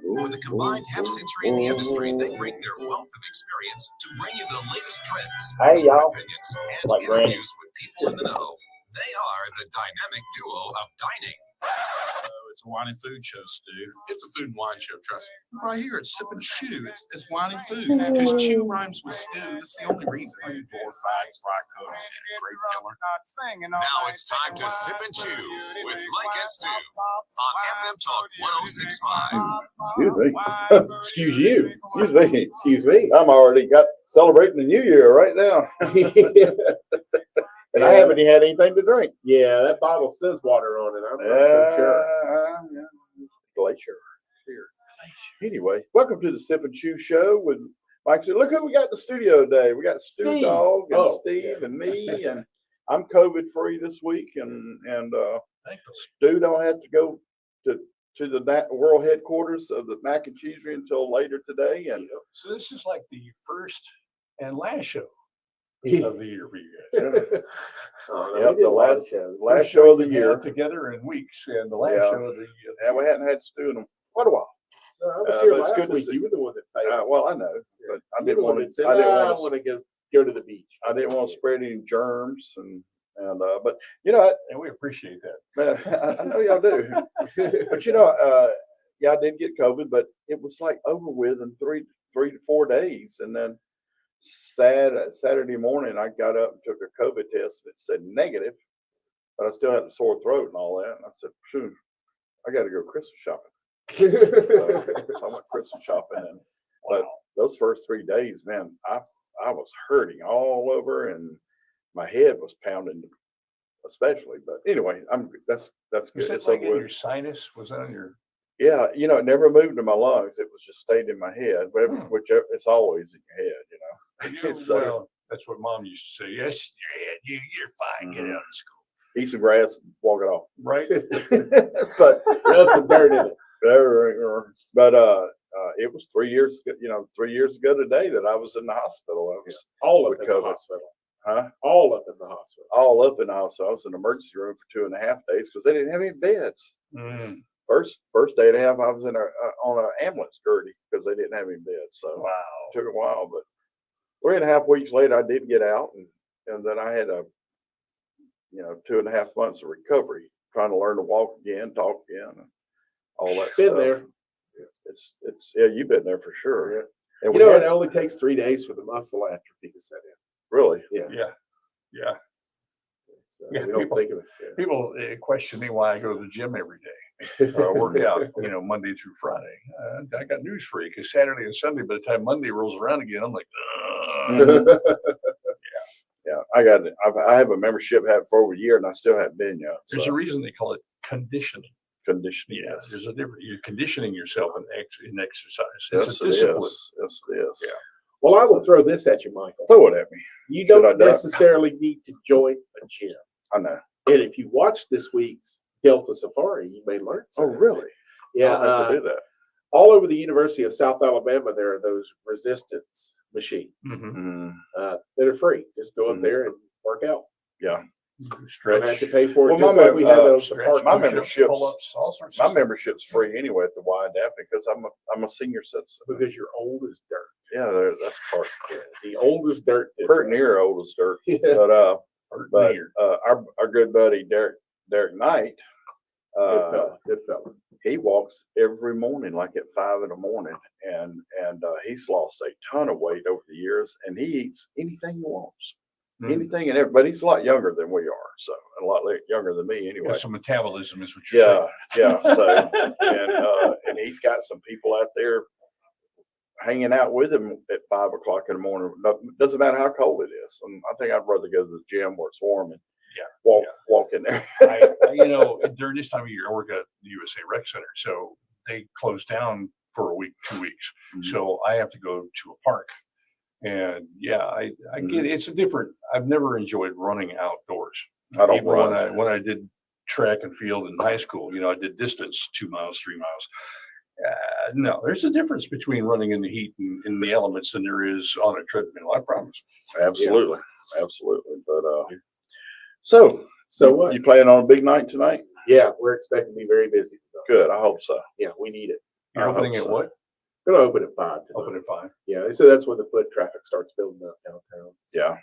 With a combined half-century in the industry, they bring their wealth of experience to bring you the latest trends, Hey, expert y'all. opinions, and Like Granny. interviews with people in the know. They are the dynamic duo of dining. It's a wine and food show, Stu. It's a food and wine show, trust me. Right here, it's Sip and Chew. It's wine and food. Because chew rhymes with stew. That's the only reason. You glorified fry cook, grape killer. Now it's time to Sip and Chew with Mike and Stu on FM Talk 1065. Excuse me. Excuse you. Excuse me. I'm already got celebrating the new year right now. And I haven't even had anything to drink. Yeah, that bottle says water on it. I'm not so sure. It's Glacier. Anyway, welcome to the Sip and Chew Show with Mike. Look who we got in the studio today. We got Stu Steve. Dog and Oh, Steve yeah. and me, and I'm COVID free this week, and Stu don't have to go to the world headquarters of the mac and cheesery until later today. And So this is like the first and last show of the year for you guys. Yep, the last show of the year Together in weeks, and the last Yeah. show of the year. and we hadn't had Stu in quite a while. No, I was here but it's last good to week. see- You were the one that failed. Well, I know, but I You didn't were the one want that said, to. I didn't I want want to go to the beach. to spread any germs, and but you know, And we appreciate that. I know y'all do. But you know, yeah, I did get COVID, but it was like over with in three to 4 days, and then Saturday morning I got up and took a COVID test, and it said negative, but I still had a sore throat and all that. And I said, "Phew, I got to go Christmas shopping." So I went Christmas shopping, and but those first 3 days, man, I was hurting all over, and my head was pounding, especially. But anyway, that's Was good. it It's like over in with. your sinus? Was that on your? Yeah, you know, it never moved in my lungs. It was just stayed in my head, but Hmm. which it's always in your head, you know. So Well, that's what Mom used to say. Yes, you're fine. Get out of school. eat some grass and walk it off. Right? But Rub some dirt in it. but it was 3 years ago, 3 years ago today that I was in the hospital. I was All up with in the COVID. hospital. Huh? All up in the hospital. All up in the hospital. I was in the emergency room for 2.5 days because they didn't have any beds. Mm. First day and a half, I was in on an ambulance gurney because they didn't have any beds. So Wow. it took a while, but 3.5 weeks later, I did get out, and then I had 2.5 months of recovery, trying to learn to walk again, talk again, and all that Been stuff. there. It's yeah, you've been there for sure. Yeah. And You know, it only takes 3 days for the muscle atrophy to set in. really. Yeah. Yeah. So Yeah, we don't people- think of it. Yeah. People question me why I go to the gym every day. Or I work out, Monday through Friday. I got news for you because Saturday and Sunday, by the time Monday rolls around again, I'm like, "Ugh." Yeah, I have a membership, had for over a year, and I still haven't been yet. There's So a reason they call it conditioning. conditioning. Yeah, Yes. there's a difference. You're conditioning yourself in exercise. Yes, It's it a discipline. is. Yes, it is. Yeah. Well, I will throw this at you, Michael. Throw it at me. You Should I don't duck? necessarily need to join a gym. I know. And if you watch this week's Delta Safari, you may learn Oh, something. really? Yeah. I'll have to do that. All over the University of South Alabama, there are those resistance machines Mhm. Mm, that are free. Just go up Mhm. there and work out. yeah. You don't have to Stretch, pay for it. Well, Just my like we have those stretch, apartment my push-ups, memberships- pull-ups, all sorts of My stuff. membership's free anyway at the Y Daphne because I'm a senior citizen. because you're old as dirt. Yeah, that's part. The oldest dirt. Pretty near old as dirt. Yeah. But Near. our good buddy Derek Knight, Good fella. he walks every morning like at 5 in the morning, and he's lost a ton of weight over the years, and he eats anything he wants, Mm. anything and everything. But he's a lot younger than we are, so a lot younger than me anyway. Yeah, some metabolism is what you're saying. Yeah. So and he's got some people out there hanging out with him at 5 o'clock in the morning. Doesn't matter how cold it is. And I think I'd rather go to the gym where it's warm and Yeah. walk in there. During this time of year, I work at the USA Rec Center, so they close down for a week, 2 weeks. Mhm. So I have to go to a park. And yeah, I get it. It's a different. I've never enjoyed running outdoors. I don't Even run. when I did track and field in high school, I did distance 2 miles, 3 miles. No, there's a difference between running in the heat and in the elements than there is on a treadmill. I promise. Absolutely. But so what? you playing on a big night tonight? Yeah, we're expecting to be very busy. Good. I hope so. Yeah, we need it. You're I hope opening at so. what? Gonna open at 5 tonight. Open at 5. Yeah, they said that's when the foot traffic starts building up downtown. Yeah,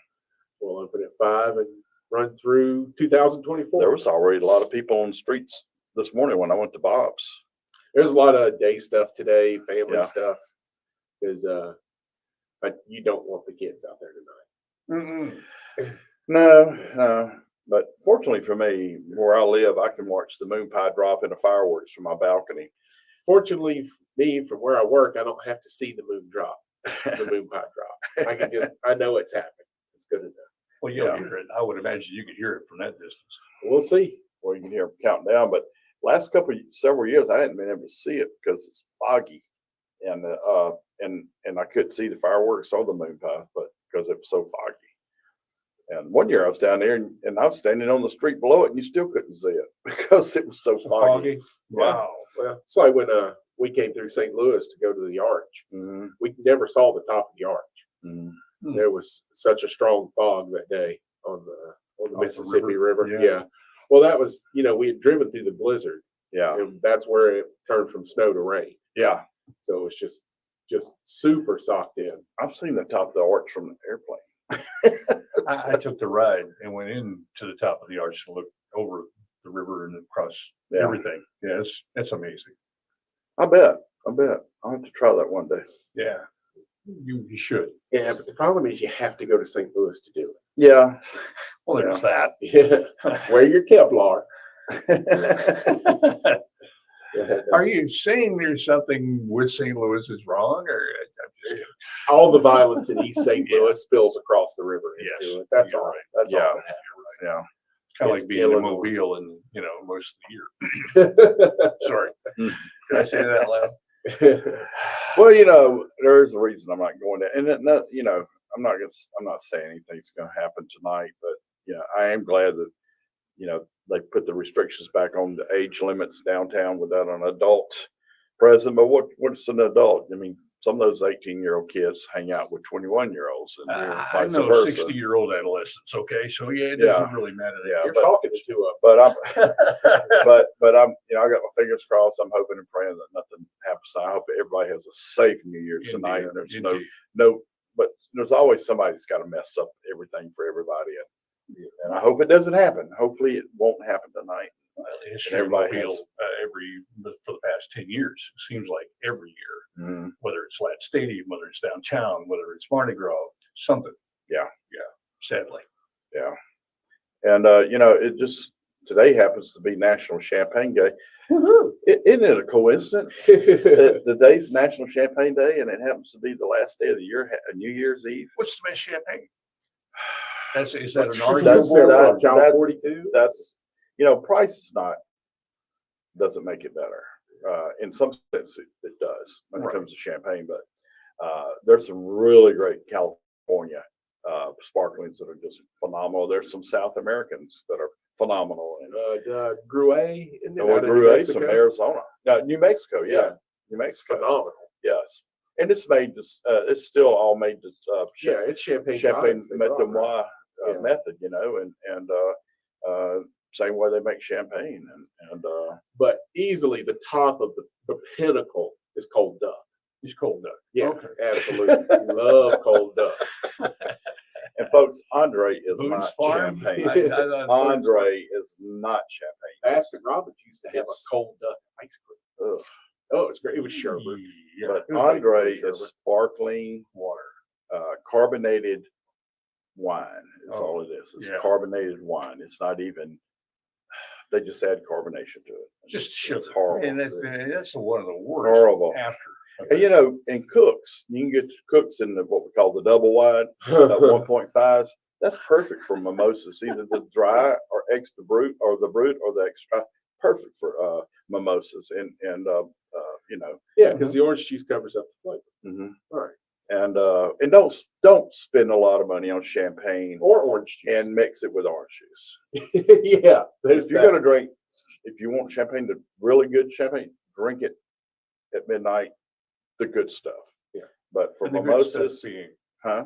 We'll open at 5 and run through 2024. there was already a lot of people on the streets this morning when I went to Bob's. There's a lot of day stuff today, family Yeah. stuff, because but you don't want the kids out there tonight. No, but fortunately for me, where I live, I can watch the moon pie drop into fireworks from my balcony. Fortunately for me, from where I work, I don't have to see the moon drop, the moon pie drop. I know it's happening. It's good enough. Well, you'll Yeah. hear it. I would imagine you could hear it from that distance. We'll see. Or you can hear them counting down. But last several years, I hadn't been able to see it because it's foggy, and I couldn't see the fireworks or the moon pie, but because it was so foggy. And one year I was down there and I was standing on the street below it, and you still couldn't see it because it was so foggy. Wow. Well, it's like when we came through St. Louis to go to the arch. Mhm, We never saw the top of the arch. mhm. There was such a strong fog that day on the the Mississippi River. Yeah. Yeah. Well, that was, we had driven through the blizzard, Yeah, and that's where it turned from snow to rain. yeah. So it was just super socked in. I've seen the top of the arch from the airplane. I took the ride and went in to the top of the arch and looked over the river and across Yeah. everything. Yeah, it's amazing. I bet. I'll have to try that one day. Yeah, you should. Yeah, but the problem is you have to go to St. Louis to do Yeah. Well, there's that. it. Yeah. Wear your Kevlar. Are you saying there's something with St. Louis is wrong, or I'm just kidding. All the violence in East St. Yeah. Louis spills across the river into Yes, it. That's you're all. right. That's Yeah. all that Yeah. Kind of It's like being in Illinois. Mobile and most of the year. happens. Sorry, did I say that out loud? Well, there's a reason I'm not going there, and I'm not saying anything's going to happen tonight, but I am glad that they put the restrictions back on the age limits downtown without an adult present. But what's an adult? I mean, some of those 18-year-old kids hang out with 21-year-olds, and I vice know versa. 60-year-old adolescents. Okay, so yeah, it Yeah. doesn't really matter. Yeah, You're but- talking to two of But I'm, but I'm, I got my fingers crossed. I'm hoping and praying that nothing happens. I hope everybody has a safe New Year tonight. Indeed, There's indeed. but there's always somebody that's got to mess up everything for everybody. And I hope it doesn't happen. Hopefully it won't happen tonight. The history of Everybody Mobile has- for the past 10 years, it seems like every year, Mhm. whether it's Lat Stadium, whether it's downtown, whether it's Mardi Gras, something. Yeah. Sadly. And it just today happens to be National Champagne Day. Isn't it a coincidence that the day's National Champagne Day and it happens to be the last day of the year, New Year's Eve? What's the best champagne? Is that an That's arguable? John that's- 42. That's price is doesn't make it better. In some sense, it does when it Right. comes to champagne, but there's some really great California sparklings that are just phenomenal. There's some South Americans that are phenomenal, and Gruet, isn't it? well, out of Gruet's from Mexico? Arizona, New Mexico, yeah, New Mexico, Phenomenal. yes. And it's made this. It's still all made this Yeah, it's champagne. champagne products they brought, right? methonoir Yeah. method, and same way they make champagne, and But easily the top of the pinnacle is Cold Duck. He's cold duck. Yeah, Okay. absolutely. Love Cold Duck. and folks, Andre is Boone's not Farm. champagne. I- Andre is not champagne. Baskin Robbins used to have a It's- Cold Duck ice cream. Ugh. Oh, it's great. It was sherbet. Yeah. But it was Andre basically is sherbet. sparkling water, carbonated wine. Is Oh, all it is. It's yeah. carbonated wine. It's not even. They just add carbonation to it. Just sugar. It's horrible. And that's one of the worst. Horrible. After. And in Cooks, you can get Cooks in what we call the double wide, 1.5s. That's perfect for mimosas, either the dry or extra brut, or the brut or the extra. Perfect for mimosas, and Yeah, because the orange juice covers up the flavor. mhm. All right. and don't spend a lot of money on champagne Or orange juice. and mix it with orange juice. yeah, there's If you're that. gonna drink, if you want champagne, the really good champagne, drink it at midnight, the good stuff. Yeah. But for And the good stuff mimosas, being huh?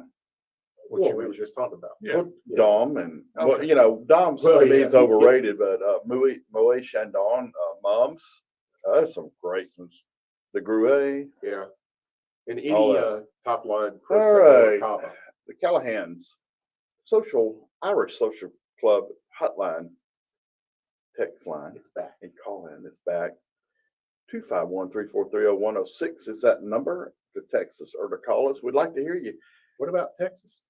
what What you we were mentioned. just talking about. Yeah. Dom and Okay. Dom's Well, to me yeah. is overrated, but Moet Chandon, Mums, there's some great ones. the Gruet, Yeah. And any, All that. top line. Chris All right. Cava. the Callahans Irish Social Club hotline text line It's back. and call in. It's back. 251-343-0106 is that number to text us or to call us. We'd like to hear you What about Texas?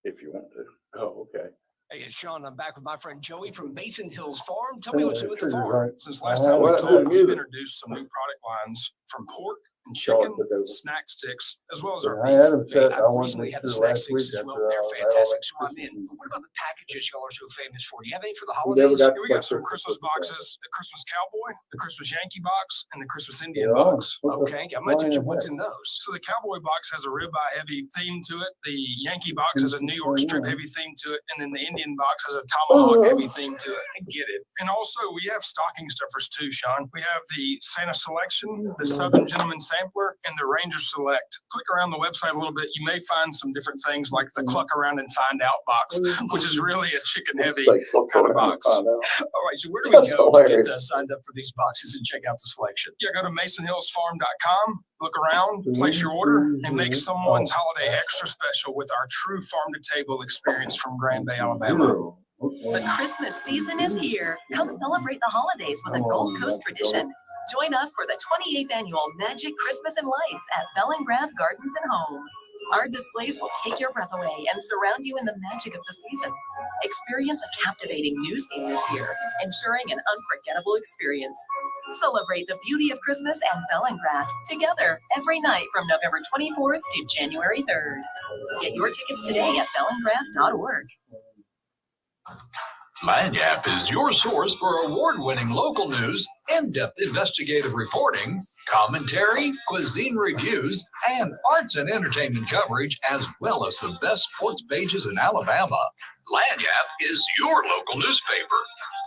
if you want to. Oh, okay. Hey, it's Sean. I'm back with my friend Joey from Mason Hills Farm. Tell me what's new at the Trigger's farm. right. Since last time we What- talked, we've music. introduced some new product lines from pork and Sean, chicken, put those- snack sticks, as well as our I had beef. them set. I I've wanted to recently make had the sure snack last week. sticks as That's well. what They're I had fantastic, so all I'm in. But what about the packages y'all are so famous for? Do you have any for the We never holidays? got Here we the got some Christmas Christmas boxes, the Christmas Cowboy, the Christmas Yankee box, and the Christmas Indian Yeah, box. what the Okay, I might teach you what's heck? in those. So the Cowboy box has a ribeye heavy theme to it. The Yankee box has a New York strip heavy theme to it. And then the Indian box has a tomahawk heavy theme to it. I get it. And also we have stocking stuffers too, Sean. We have the Santa Selection, the Southern Gentleman Sampler, and the Ranger Select. Click around the website a little bit. You may find some different things like the Cluck Around and Find Out box, which is really a chicken heavy kind of box. All right, so where do we That's go to get hilarious. signed up for these boxes and check out the selection? Yeah, go to masonhillsfarm.com, look around, place your order, and make someone's holiday extra special with our true farm-to-table experience from Grand Bay, Alabama. The Christmas season is here. Come celebrate the holidays with a Gulf Coast tradition. Join us for the 28th annual Magic Christmas and Lights at Bellingrath Gardens and Home. Our displays will take your breath away and surround you in the magic of the season. Experience a captivating new scene this year, ensuring an unforgettable experience. Celebrate the beauty of Christmas at Bellingrath together every night from November 24th to January 3rd. Get your tickets today at bellingrath.org. Lanyap is your source for award-winning local news, in-depth investigative reporting, commentary, cuisine reviews, and arts and entertainment coverage, as well as the best sports pages in Alabama. Lanyap is your local newspaper.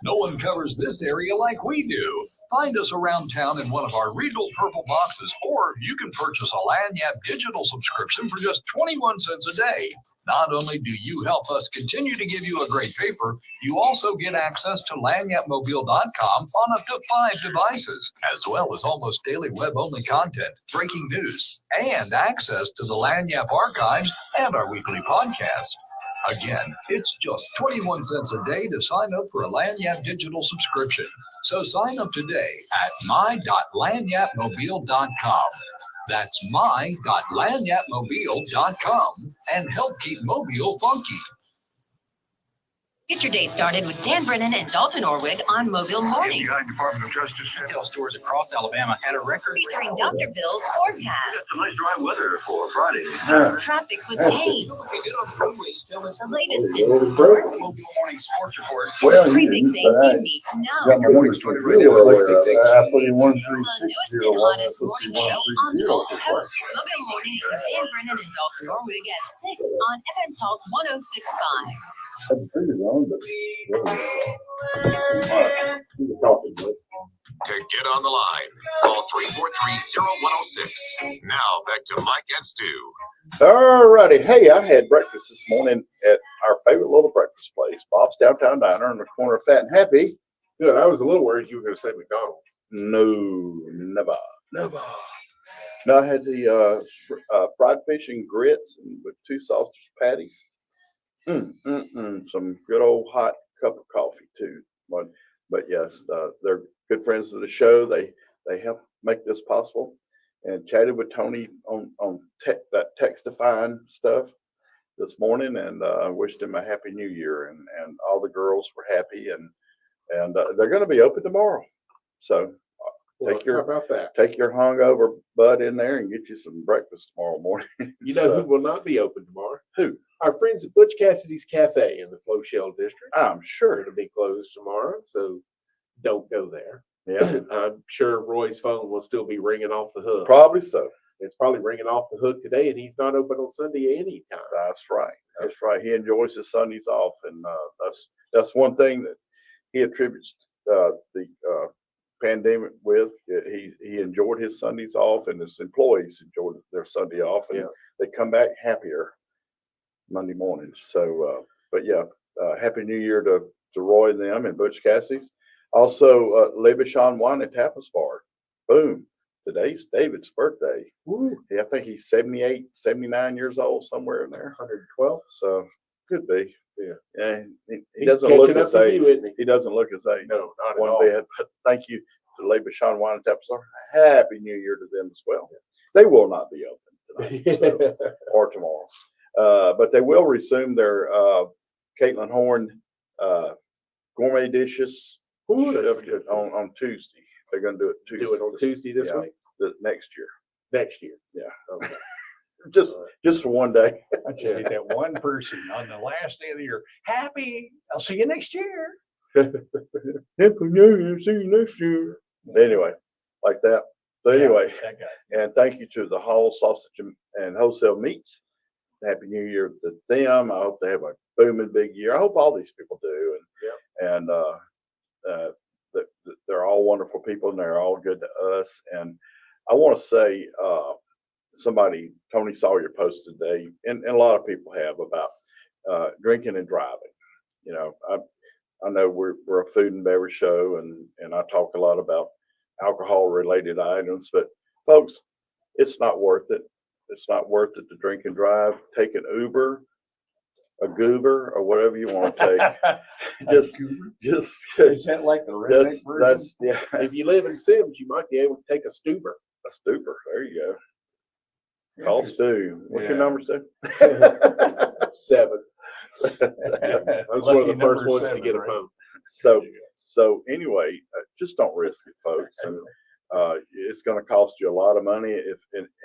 No one covers this area like we do. Find us around town in one of our Regal Purple boxes, or you can purchase a Lanyap digital subscription for just 21 cents a day. Not only do you help us continue to give you a great paper, you also get access to lanyapmobile.com on up to 5 devices, as well as almost daily web-only content, breaking news, and access to the Lanyap archives and our weekly podcast. Again, it's just 21 cents a day to sign up for a Lanyap digital subscription. So sign up today at my.lanyapmobile.com. That's my.lanyapmobile.com and help keep Mobile funky. Get your day started with Dan Brennan and Dalton Orwig on Mobile Mornings. Department of Justice retail stores across Alabama had a record. Featuring Dr. Bill's forecast. Some nice dry weather for Friday. Traffic with Kane. The latest in Well, sports. Mobile Morning Sports Report. Well, Three you big didn't, things but you need to know. got my morning started right now. I put in 1 3 The 6 newest 0 and 1 hottest morning show on the Gulf Coast. Mobile Mornings with Dan Brennan and Dalton Orwig at 6 on FM Talk 106.5. To get on the line, call 343-0106. Now back to Mike and Stu. All righty. Hey, I had breakfast this morning at our favorite little breakfast place, Bob's Downtown Diner on the corner of Fat and Happy. Good. I was a little worried you were going to say McDonald's. No, never. No, I had the fried fish and grits and with 2 sausage patties. Some good old hot cup of coffee too. But yes, they're good friends of the show. They help make this possible. And chatted with Tony on that Textifying stuff this morning, and wished him a happy New Year. And all the girls were happy, and they're going to be open tomorrow. So Well, take your how about that? hungover butt in there and get you some breakfast tomorrow morning. You know who will not be open tomorrow? Who? Our friends at Butch Cassidy's Cafe in the Flow Shell District. I'm They're sure. going to be closed tomorrow, so don't go there. Yeah, I'm sure Roy's phone will still be ringing off the hook. probably so. It's probably ringing off the hook today, and he's not open on Sunday anytime. That's right. That's right. He enjoys his Sundays off, and that's one thing that he attributes the pandemic with. He enjoyed his Sundays off, and his employees enjoyed their Sunday off, and Yeah. they come back happier Monday mornings. So, but yeah, happy New Year to Roy and them and Butch Cassidy's. Also, Le Bichon Wine and Tapas Bar. Boom. today's David's birthday. Yeah, I think he's 78, 79 years old, somewhere in there. 112. So could be. Yeah. Yeah. He He's doesn't look catching up his with age. you, isn't he? He doesn't look his age. No, not at One all. bit. But thank you to Labor Sean Wine and Tapsar. Happy New Year to them as well. They will not be open tonight so, or tomorrow. But they will resume their Caitlin Horn gourmet dishes Ooh, that's shift good. on Tuesday. They're going to do it Tuesday. Do it on Tuesday this Yeah. week? Next year. Next year. Yeah. Okay. Just for one day. I tell you, that one person on the last day of the year, happy, I'll see you next year. Happy New Year. See you next year. Anyway, like that. So anyway, That guy. and thank you to the Hall Sausage and Wholesale Meats. Happy New Year to them. I hope they have a booming big year. I hope all these people do. And they're all wonderful people and they're all good to us. And I want to say, Tony Sawyer posted today, and a lot of people have, about drinking and driving. You know, I know we're a food and beverage show, and I talk a lot about alcohol related items, but folks, it's not worth it. It's not worth it to drink and drive. Take an Uber, a Goober, or whatever you want to take. just Is that like the redneck version? yeah, If you live in Sims, you might be able to take a Stuber. a Stuber. There you go. Call Stu. What's your Yeah. number, Stu? 7. I was one of the Lucky first number ones to 7, get a right? phone. So anyway, just don't risk it, folks. And it's going to cost you a lot of money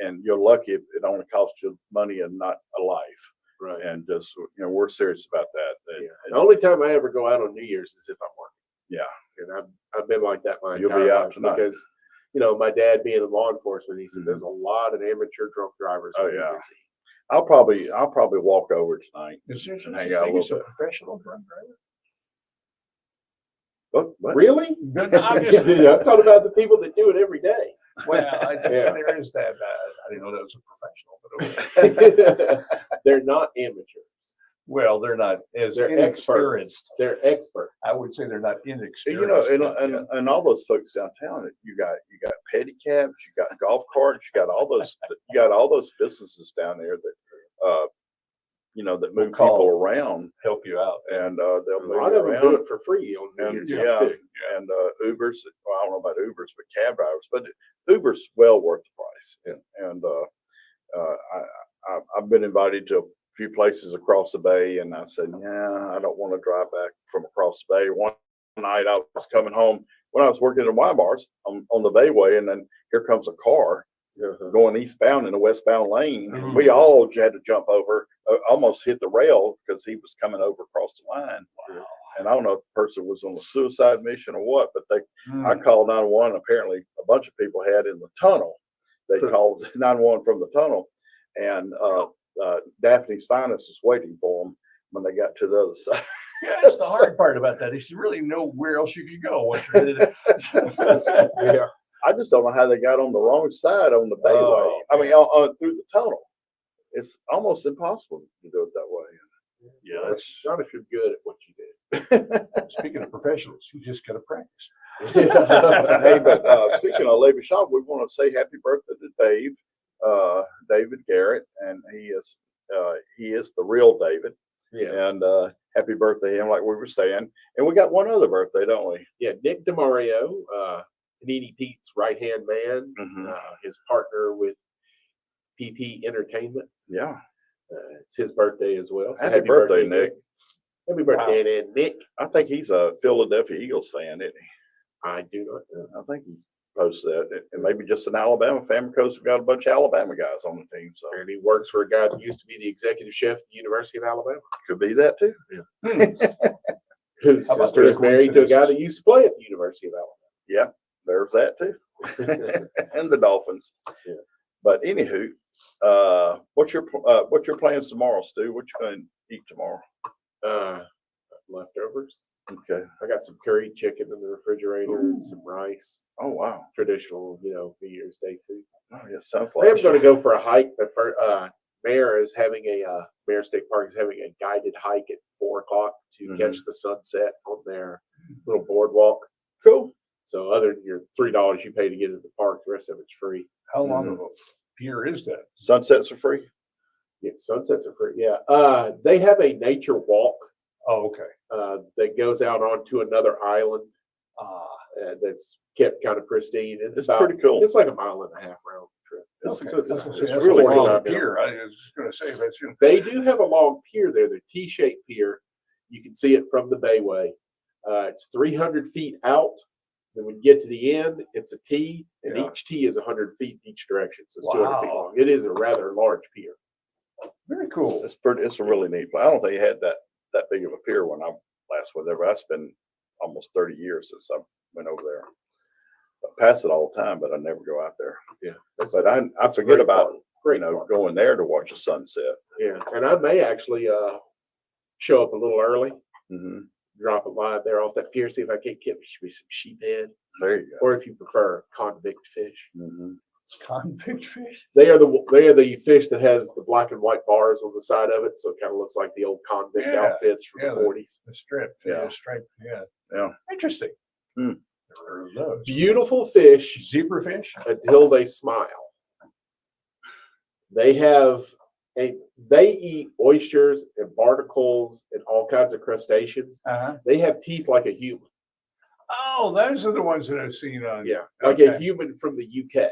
and you're lucky if it only costs you money and not a life. Right. And just, we're serious about that. Yeah. The only time I ever go out on New Year's is if I'm working. Yeah. And I've been like that my You'll entire be out life tonight. because, my dad being in law enforcement, he said there's a lot of amateur drunk drivers. Oh, on New yeah. Year's Eve. I'll probably walk over tonight. Is there such and a hang out a thing as a little bit. professional drunk driver? What? Really? No, no, I'm just- I'm talking about the people that do it every day. Well, Yeah. there is that. I didn't know that was a professional, but okay. They're not amateurs. Well, they're not as They're inexperienced. They're experts. I would say they're not And, inexperienced. and all those folks downtown, you got pedicabs, you got golf carts, you got all those businesses down there that that move call. people around, help you out. and they'll A move lot you of them do around. it for free on New And Year's Eve yeah, too. and Ubers. Well, I don't know about Ubers, but cab drivers. But Uber's well worth the price. And I've been invited to a few places across the bay, and I said, yeah, I don't want to drive back from across the bay. One night I was coming home when I was working in wine bars on the Bayway, and then here comes a car going eastbound in a westbound lane. Mhm. We all had to jump over, almost hit the rail because he was coming over across the line. Wow. And I don't know if the person was on a suicide mission or what, but Hmm. I called 911. Apparently, a bunch of people had in the tunnel. They called 911 from the tunnel, and Daphne's Finest was waiting for them when they got to the other side. Yeah, that's the hard part about that. Is you really know where else you could go once you're in it. Yeah, I just don't know how they got on the wrong side on the Bayway. Oh, I mean, through the tunnel. It's almost impossible to do it that way. Yeah, that's Not if you're good at what you do. speaking of professionals, you just gotta practice. Hey, but speaking of Labor Shop, we want to say happy birthday to David Garrett, and he is the real David. Yeah. And happy birthday to him, like we were saying. And we got one other birthday, don't we? Yeah. Nick DeMario, Panini Pete's right-hand man, Mhm. his partner with PP Entertainment. Yeah. It's his birthday as well. So Happy birthday, Nick. Happy birthday, and Nick. I think he's a Philadelphia Eagles fan, isn't he? I do not know. I think he's posted that. And maybe just an Alabama fan because we've got a bunch of Alabama guys on the team. So And he works for a guy that used to be the executive chef at the University of Alabama. could be that too. Whose How about sister is those married to a guy coincidences? that used to play at the University of There's that too. And the Dolphins. Yeah. But anywho, what's your plans tomorrow, Stu? What you going to eat tomorrow? Alabama. Leftovers. Okay. I got some curried chicken in the refrigerator and some rice. Oh wow. Traditional, New Year's Day food. Oh yeah, sounds I am like going to go for a hike, but for Mayor State Park is having a guided hike at 4 o'clock to Mhm. catch the sunset on their little boardwalk. cool. So other than your $3 you pay to get into the park, the rest of it's free. How long of a pier is that? Sunsets are free. Yeah, sunsets are free. Yeah. They have a nature walk Oh, okay. that goes out onto another island that's kept kind of pristine. It's pretty cool. It's like a mile and a half round trip. Okay. So it's That's really a long 45 minutes. pier. I was just gonna say, that's, you know, They do have a long pier there. They're T-shaped pier. You can see it from the bayway. It's 300 feet out. Then when you get to the end, it's a T, and Yeah. each T is 100 feet in each direction. So it's 200 feet Wow. long. It is a rather large pier. very cool. It's a really neat. I don't think they had that big of a pier when I last went there. But it's been almost 30 years since I went over there. I pass it all the time, but I never go out there. Yeah. But I forget great about park. Great you know park. going there to watch the sunset. Yeah. And I may actually show up a little early, Hmm. drop a line there off that pier, see if I can't catch me some sheephead, There you go. or if you prefer, convict fish. Hmm. Convict fish? They are the fish that has the black and white bars on the side of it, so it kind of looks like the old convict Yeah, outfits from yeah, the 40s. The strip, Yeah. the stripe, yeah. Yeah. Interesting. Hmm. Never heard of those. Beautiful fish Zebrafish? until they smile. They eat oysters and barnacles and all kinds of crustaceans. Uh-huh. They have teeth like a human. Oh, those are the ones that I've seen on. Yeah, like a Okay. human from the UK.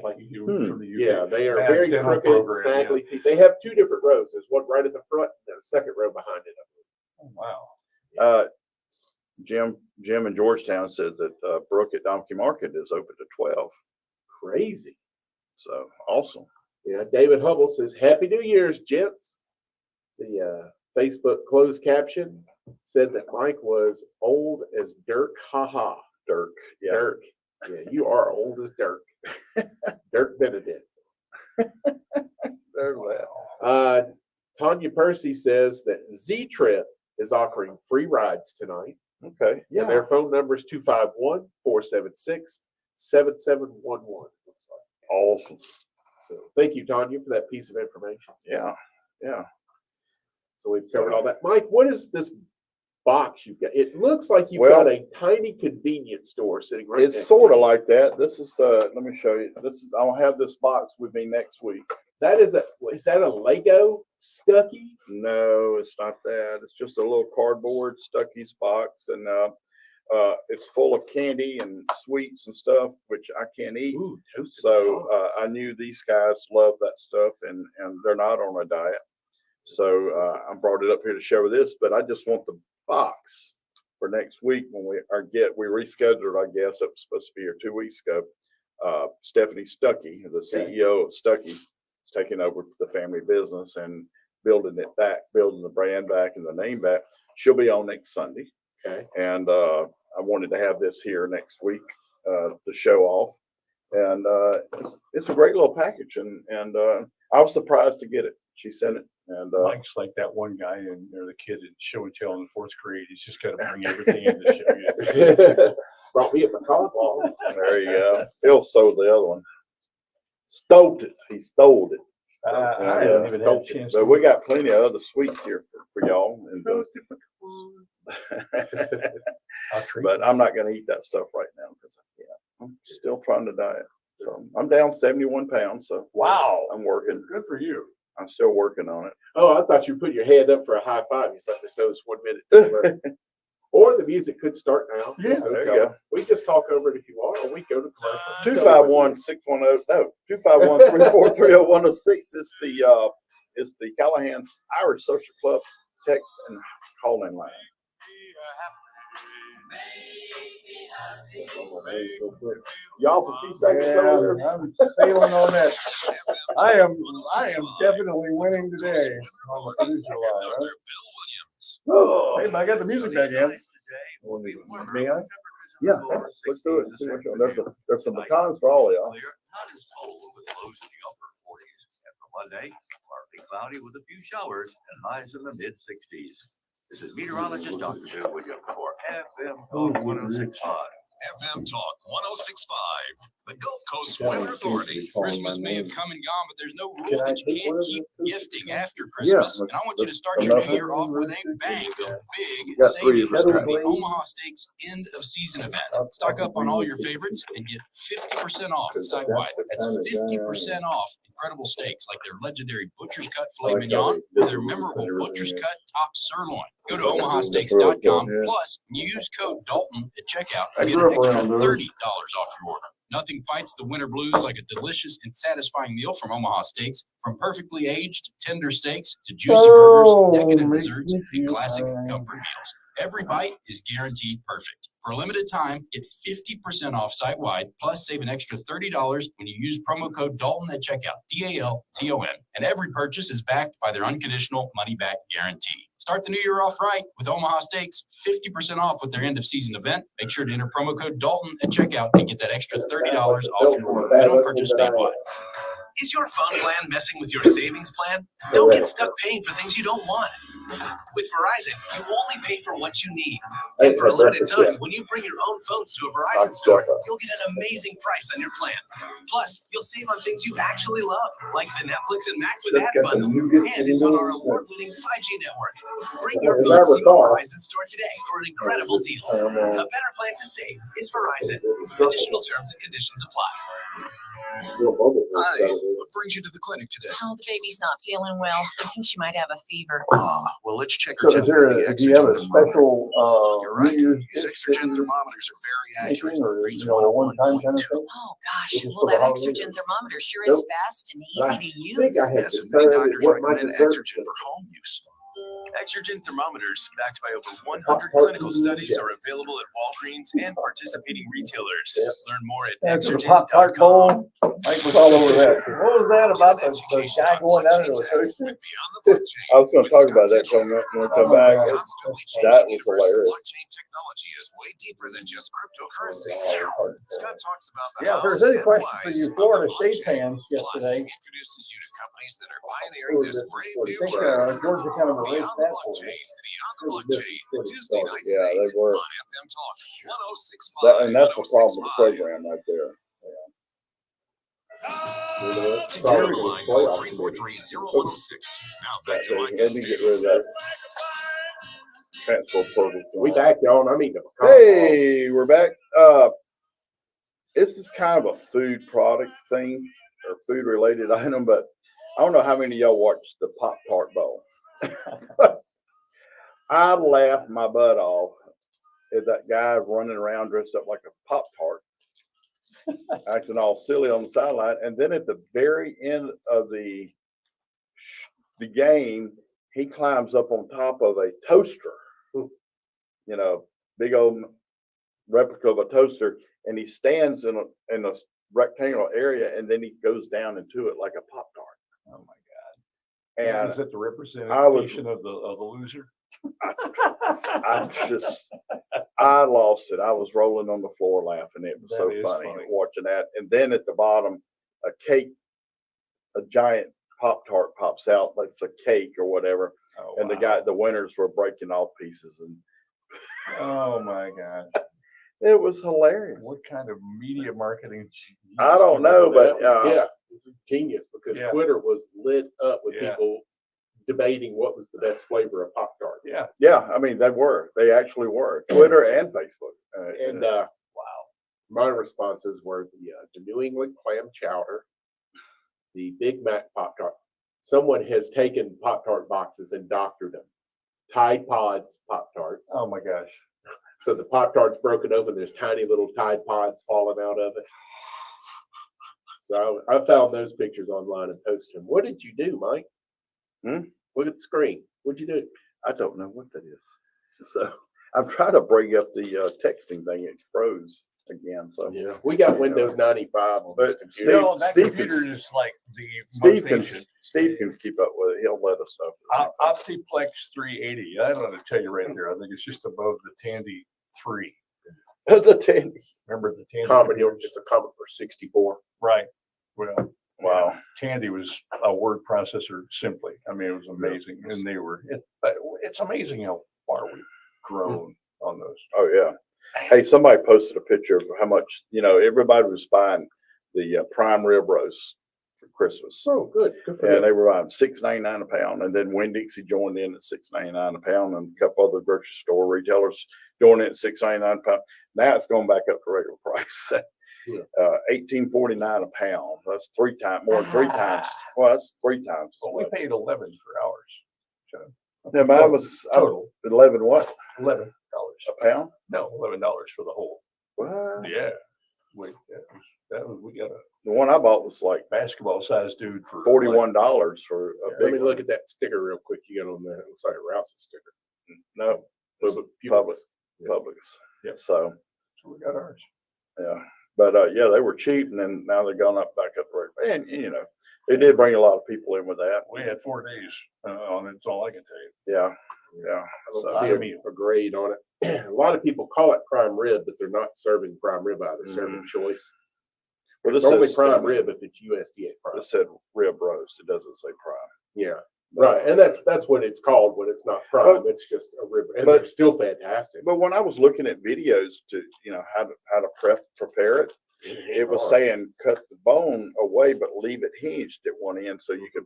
Like you Hmm. from the UK. Yeah, they are Bad very dental crooked, program, yeah. snaggly teeth. They have two different rows. There's one right in the front and a second row behind it. Oh, wow. Jim in Georgetown said that Brook at Donkey Market is open to 12. Crazy. So awesome. Yeah, David Hubble says, "Happy New Year's, gents." The Facebook closed caption said that Mike was old as Dirk. Ha. Dirk. Yeah. Dirk. Yeah, you are old as Dirk. Dirk Benedict. There's that. Tanya Percy says that Z-Trip is offering free rides tonight. Okay. Yeah. And their phone number is 251-476-7711. Looks like. Awesome. So thank you, Tanya, for that piece of information. Yeah. Yeah. So we've covered all that. Mike, what is this box you've got? It looks like you've got a tiny convenience store sitting right It's next sort to of you. like that. This is let me show you. I'll have this box with me next week. Is that a Lego Stuckies? No, it's not that. It's just a little cardboard Stuckey's box, and it's full of candy and sweets and stuff, which I can't eat. Ooh, toasted So almonds. I knew these guys love that stuff, and they're not on a diet. So I brought it up here to share with this, but I just want the box for next week when we rescheduled. I guess it was supposed to be here 2 weeks ago. Stephanie Stuckey, the CEO of Stuckey's, is taking over the family business and building it back, building the brand back and the name back. She'll be on next Sunday. Okay. And I wanted to have this here next week to show off. And it's a great little package. And I was surprised to get it. She sent it. And Mike's like that one guy in there, the kid in show and tell in the fourth grade. He's just got to bring everything in to show you. Brought me a pecan ball. there you go. Phil stole the other one. Stole it. He stole it. I haven't even had a chance. But we got plenty of other sweets here for y'all. And, I'll treat but I'm not going to eat that stuff right now because I'm still trying to diet. So I'm down 71 pounds. So Wow. I'm working. Good for you. I'm still working on it. Oh, I thought you put your hand up for a high five. You let me know this 1 minute. Or the music could start now. Yeah, There's no there you telling. go. We just talk over it if you want, or we go to commercial. 251-610. 251-343-0106 is the Callahan's Irish Social Club text and call-in line. Y'all for 2 seconds over there. I'm sailing on that. I am definitely winning today on the producer line, right? Oh, hey, I got the music back in. May I? Yeah, let's do it. See which one. There's some batons for all of y'all. Not as cold with lows in the upper 40s. And for Monday, partly cloudy with a few showers and highs in the mid-60s. This is meteorologist Dr. Bill Williams for FM Talk 106.5. FM Talk 1065, The Gulf Coast Yeah, Weather it seems to be Authority. calling Christmas my may have name. come and gone, but there's no Can rule I that you take can't one of keep those? gifting after Yeah, Christmas. And I want you to let's- start your new enough year of off them, with a let's- bang of big Got three of savings them. during the Omaha Steaks end of season event. Stock up on all your favorites and get 50% off site wide. That's 50% off incredible steaks like their legendary Butcher's Cut filet mignon or their memorable Butcher's Cut top sirloin. Go to omahasteaks.com. Plus, when you use code Dalton at checkout, you get an extra $30 off your order. Nothing fights the winter blues like a delicious and satisfying meal from Omaha Steaks. From perfectly aged, tender steaks to juicy burgers, decadent desserts, and classic comfort meals. Every bite is guaranteed perfect. For a limited time, get 50% off site-wide, plus save an extra $30 when you use promo code Dalton at checkout, DALTON. And every purchase is backed by their unconditional money-back guarantee. Start the new year off right with Omaha Steaks, 50% off with their end-of-season event. Make sure to enter promo code Dalton at checkout and get that extra $30 off your order. Minimum purchase statewide. Is your phone plan messing with your savings plan? Don't get stuck paying for things you don't want. With Verizon, you only pay for what you need. And for a limited time, when you bring your own phones to a Verizon store, you'll get an amazing price on your plan. Plus, you'll save on things you actually love, like the Netflix and Max with Ads bundle. And it's on our award-winning 5G network. Bring your phones to your Verizon store today for an incredible deal. A better plan to save is Verizon. Additional terms and conditions apply. Hi, what brings you to the clinic today? Oh, the baby's not feeling well. I think she might have a fever. Well, let's check her So is temperature there, with the do you have a Exergen thermometer. special, You're right. reuse These Exergen thermometers are very accurate. or, Reads you know, a one-time kind of 101.2. thing? Oh, gosh. This is Well, for the that holidays? Exergen thermometer sure is fast and easy to I think use. I had Yes, and decided many doctors what my recommend dessert Exergen for home use. Exergen thermometers, backed by over 100 clinical studies, are available at Walgreens and participating retailers. Learn more at Yeah, to the Pop-Tart Exergen.com. bowl, Mike was all over that. What was that about the guy going down into a toaster? Beyond the blockchain. I was gonna with talk about Scott that Taylor. when we come back. Constantly That changing was universe of hilarious. blockchain technology is way deeper than just cryptocurrency. Scott talks about the Yeah, if there's hows any and questions for whys you of Florida the State blockchain. fans Plus, yesterday, he introduces you to companies that are pioneering this brave I new think world. Georgia kind of erased Beyond the that for blockchain, us. beyond the blockchain, Tuesday nights Yeah, at 8 they were. on FM Talk 1065. That, and that's the problem with the 1065. program right there. To get on the line, call 343-0106. Now back to my guest Let me get studio. rid of that transfer portal. We back, y'all, and I'm eating a Hey, we're back. This is kind of a food product thing or food related item, but I don't know how many of y'all watched the Pop-Tart Bowl. I laughed my butt off at that guy running around dressed up like a Pop-Tart, acting all silly on the sideline. And then at the very end of the game, he climbs up on top of a toaster, you know, big old replica of a toaster, and he stands in a rectangular area, and then he goes down into it like a Pop-Tart. Oh my God. And Is that the I was- representation of the loser? I lost it. I was rolling on the floor laughing. It was That so is funny funny. watching that. And then at the bottom, a giant Pop-Tart pops out, like it's a cake or whatever. Oh, And the winners were breaking off pieces, and Oh my God. it was hilarious. What kind of media marketing? I don't know, but yeah, it's a genius because Yeah. Twitter was lit up with Yeah. people debating what was the best flavor of Pop-Tart. Yeah. yeah, I mean, they actually were Twitter and Facebook. And wow, my responses were the New England clam chowder, the Big Mac Pop-Tart. Someone has taken Pop-Tart boxes and doctored them. Tide Pods Pop-Tarts. Oh my gosh. So the Pop-Tart's broken open. There's tiny little Tide Pods falling out of it. So I found those pictures online and posted them. What did you do, Mike? Look at the screen. What'd you do? I don't know what that is. So I'm trying to bring up the texting thing. It froze again. So Yeah, we got Windows 95 on this But computer. You know, that Steve computer can- is like the Steve most can ancient. keep up with it. He'll let us know. Optiplex 380. I don't know to tell you right there. I think it's just above the Tandy 3. The Tandy. Remember the Tandy? Commodore, computers? it's a Commodore 64. Right. Well, Wow. Tandy was a word processor simply. I mean, it was amazing. And but it's amazing how far we've grown on those. Oh yeah. Hey, somebody posted a picture of how much, everybody was buying the prime rib roast for Christmas. So good. Good for And them. they were $6.99 a pound. And then Winn-Dixie joined in at $6.99 a pound, and a couple other grocery store retailers joined in at $6.99 a pound. Now it's going back up to regular price. Yeah. $18.49 a pound. That's three times more than 3 times. Well, that's 3 times. Well, we paid 11 for ours. So Yeah, mine was total 11 what $11. a pound? No, $11 for the whole. What? Yeah. That was, we got a The one I bought was like basketball sized dude for $41 for a Let big me one. look at that sticker real quick you got on there. It looks like a Rouse's sticker. No, Publix. Publix. Yeah. Publix. Yeah. So, So we got ours. yeah. But, yeah, they were cheap, and then now they've gone up back up. And, you know, they did bring a lot of people in with that. We had 4 days on it. That's all I can tell you. Yeah. Yeah. I don't So, see a grade on it. A lot of people call it prime rib, but they're not serving prime rib out. They're serving choice. well, It's this only is prime rib if it's USDA prime. It said rib roast. It doesn't say prime. Yeah, right. And that's what it's called when it's not prime. It's just a rib, and but- they're still fantastic. But when I was looking at videos to, you know, how to prepare it, it was saying cut the bone away, but leave it hinged at one end so you could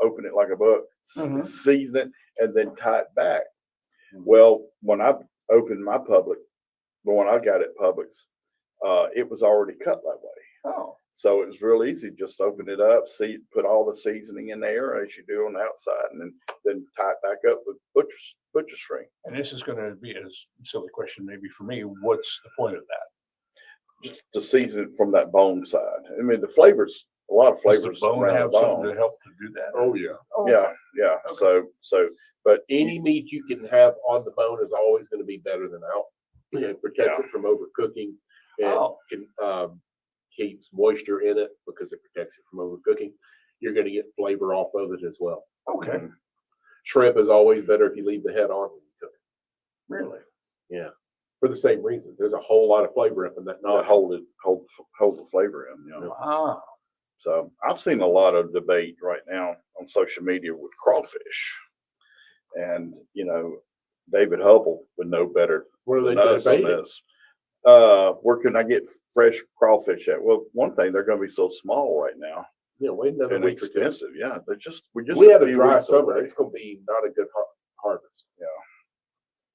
open it like a book, Mhm. season it, and then tie it back. Well, when I opened my Publix, the one I got at Publix, it was already cut that way. Oh, So it was real easy. Just open it up, put all the seasoning in there as you do on the outside, and then tie it back up with butcher string. and this is going to be a silly question maybe for me. What's the point of that? Just to season it from that bone side. I mean, a lot of Does flavors the bone around have the something bone. to help to do that? Oh yeah. Yeah. Okay. But Any meat you can have on the bone is always going to be better than out. It protects it from overcooking and Oh. can keeps moisture in it because it protects it from overcooking. You're going to get flavor off of it as well. Okay, Shrimp is always better if you leave the head on when you cook it. really? Yeah, for the same reason. There's a whole lot of flavor up in that not knot. hold the flavor in, you know. Ah, So I've seen a lot of debate right now on social media with crawfish. And, you know, David Hubble would know better What are they than us on debating? this. Where can I get fresh crawfish at? Well, one thing, they're gonna be so small right now Yeah, wait another and week or two. expensive. Yeah, We had a few dry weeks summer. away. It's going to be not a good harvest.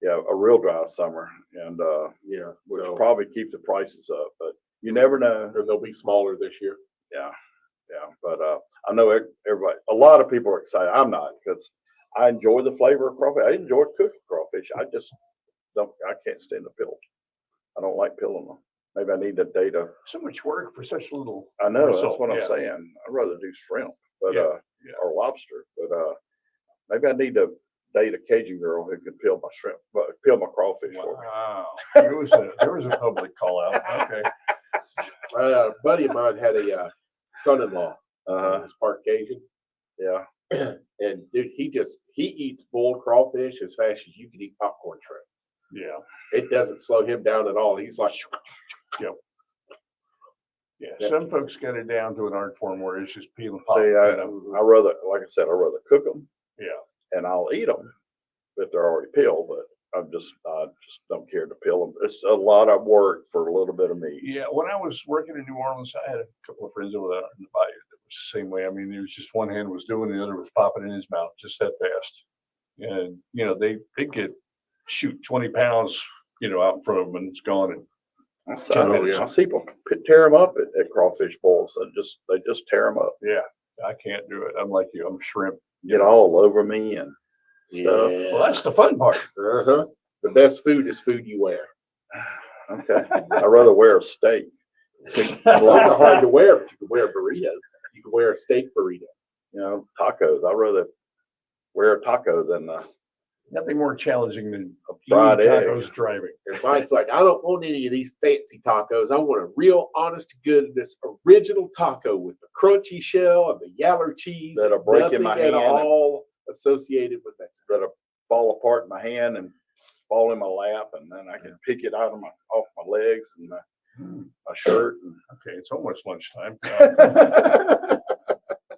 Yeah, a real dry summer, and Yeah, which so probably keep the prices up, but you never know. and they'll be smaller this year. Yeah, but I know everybody, a lot of people are excited. I'm not, because I enjoy the flavor of crawfish. I enjoy cooking crawfish. I can't stand the pill. I don't like peeling them. Maybe I need the data. so much work for such little. I know, that's result, what I'm yeah. saying. I'd rather do shrimp, but, Yeah, yeah. or lobster, but, maybe I need to date a Cajun girl who can peel my shrimp, peel my crawfish for me. Wow, there was a public call out. Okay, A buddy of mine had a son-in-law. He was part Cajun. Yeah. And dude, he eats boiled crawfish as fast as you can eat popcorn shrimp. yeah, It doesn't slow him down at all. He's like, yeah. Yeah. Some folks get it down to an art form where it's just peel and pop. See, you know? I rather, like I said, I rather cook them. Yeah. And I'll eat them if they're already peeled, but I just don't care to peel them. It's a lot of work for a little bit of meat. Yeah, when I was working in New Orleans, I had a couple of friends over there in the bayou that was the same way. I mean, it was just one hand was doing, the other was popping in his mouth just that fast. And, you know, they get, 20 pounds, you know, out in front of them and it's gone. And I see people tear them up at crawfish boils. They just tear them up, yeah, I can't do it. I'm like you, I'm shrimp. get all over me and stuff. yeah. Well, that's the fun part. Uh-huh. The best food is food you wear. Okay, I'd rather wear a steak. It's hard to wear, but you can wear a burrito. You can wear a steak burrito. You know, tacos. I'd rather wear a taco than Nothing more challenging than fried eating egg. tacos driving. And mine's like, I don't want any of these fancy tacos. I want a real honest to goodness original taco with the crunchy shell and the yaller cheese. That'll and break in my nothing at hand and- all associated with that. that'll fall apart in my hand and fall in my lap, and then I can pick it off my legs and my shirt. Okay, it's almost lunchtime.